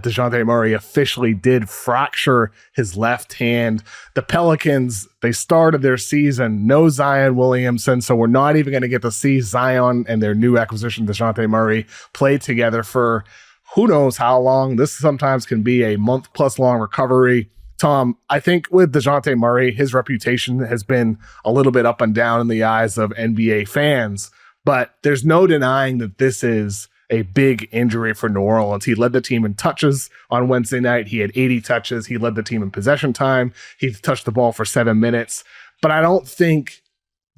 Dejounte Murray officially did fracture his left hand. The Pelicans, they started their season, no Zion Williamson, so we're not even going to get to see Zion and their new acquisition, Dejounte Murray, play together for who knows how long. This sometimes can be a month-plus long recovery. Tom, I think with Dejounte Murray, his reputation has been a little bit up and down in the eyes of NBA fans, but there's no denying that this is a big injury for New Orleans. He led the team in touches on Wednesday night. He had 80 touches. He led the team in possession time. He touched the ball for 7 minutes. But I don't think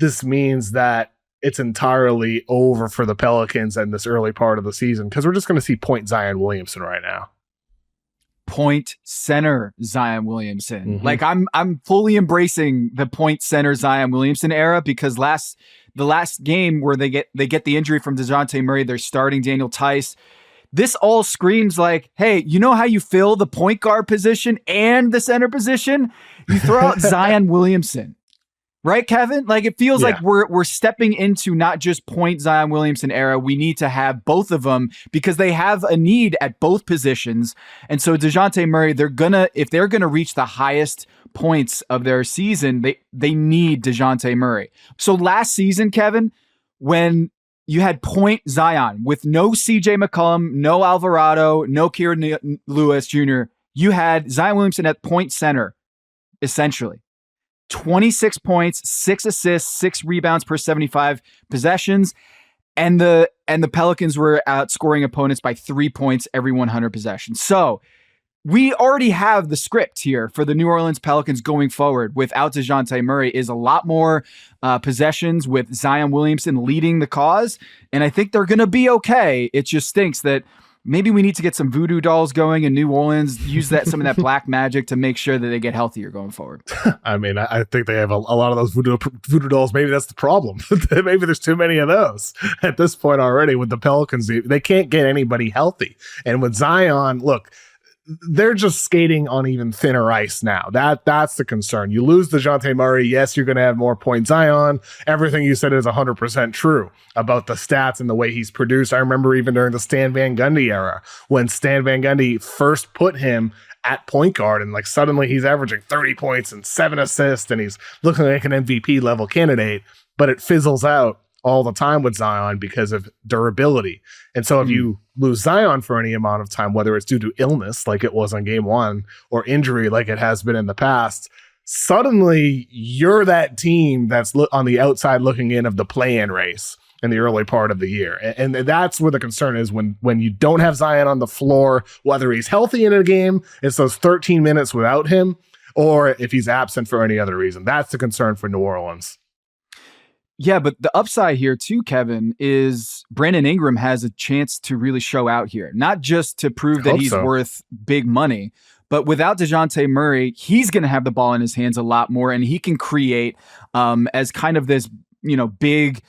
this means that it's entirely over for the Pelicans in this early part of the season, because we're just going to see point Zion Williamson right now. Point center Zion Williamson. Mm-hmm. Like I'm fully embracing the point center Zion Williamson era, because the last game where they get the injury from Dejounte Murray, they're starting Daniel Tice. This all screams like, hey, you know how you fill the point guard position and the center position? You throw out Zion Williamson. Right, Kevin? Like, it feels like we're stepping into not just point Zion Williamson era. We need to have both of them because they have a need at both positions. And so Dejounte Murray, if they're gonna reach the highest points of their season, they need Dejounte Murray. So last season, Kevin, when you had point Zion with no CJ McCollum, no Alvarado, no Kieran Lewis Jr., you had Zion Williamson at point center, essentially. 26 points, 6 assists, 6 rebounds per 75 possessions. And the Pelicans were outscoring opponents by 3 points every 100 possessions. So we already have the script here for the New Orleans Pelicans going forward without Dejounte Murray is a lot more possessions with Zion Williamson leading the cause. And I think they're going to be okay. It just stinks that maybe we need to get some voodoo dolls going in New Orleans, use some of that black magic to make sure that they get healthier going forward. I mean, I think they have a lot of those voodoo dolls. Maybe that's the problem. Maybe there's too many of those at this point already with the Pelicans. They can't get anybody healthy. And with Zion, look, they're just skating on even thinner ice now. That's the concern. You lose Dejounte Murray. Yes, you're going to have more points. Zion, everything you said is 100% true about the stats and the way he's produced. I remember even during the Stan Van Gundy era, when Stan Van Gundy first put him at point guard, and like suddenly he's averaging 30 points and 7 assists, and he's looking like an MVP level candidate, but it fizzles out all the time with Zion because of durability. And so if you lose Zion for any amount of time, whether it's due to illness like it was on game one or injury like it has been in the past, suddenly you're that team that's on the outside looking in of the play-in race in the early part of the year. And that's where the concern is when you don't have Zion on the floor, whether he's healthy in a game, it's those 13 minutes without him, or if he's absent for any other reason. That's the concern for New Orleans. Yeah, but the upside here too, Kevin, is Brandon Ingram has a chance to really show out here. Not just to prove that he's worth big money, but without Dejounte Murray, he's going to have the ball in his hands a lot more, and he can create as kind of this, big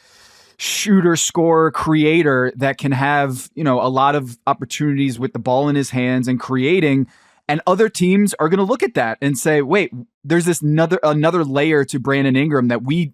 shooter, scorer, creator that can have, a lot of opportunities with the ball in his hands and creating. And other teams are going to look at that and say, wait, there's this another layer to Brandon Ingram that we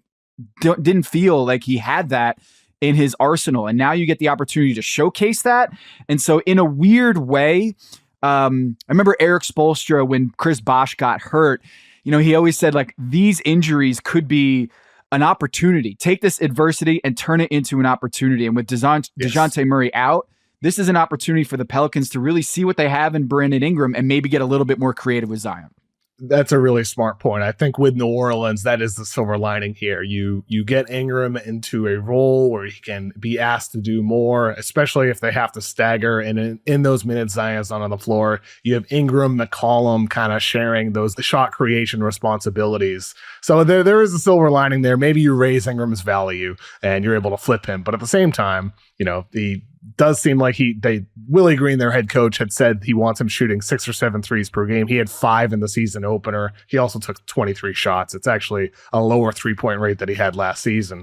didn't feel like he had that in his arsenal. And now you get the opportunity to showcase that. And so in a weird way, I remember Eric Spoelstra, when Chris Bosh got hurt, he always said like these injuries could be an opportunity. Take this adversity and turn it into an opportunity. And with Dejounte Murray out, this is an opportunity for the Pelicans to really see what they have in Brandon Ingram and maybe get a little bit more creative with Zion. That's a really smart point. I think with New Orleans, that is the silver lining here. You get Ingram into a role where he can be asked to do more, especially if they have to stagger. And in those minutes, Zion's not on the floor. You have Ingram, McCollum kind of sharing those shot creation responsibilities. So there is a silver lining there. Maybe you raise Ingram's value and you're able to flip him. But at the same time, the does seem like Willie Green, their head coach, had said he wants him shooting 6 or 7 threes per game. He had 5 in the season opener. He also took 23 shots. It's actually a lower 3-point rate that he had last season.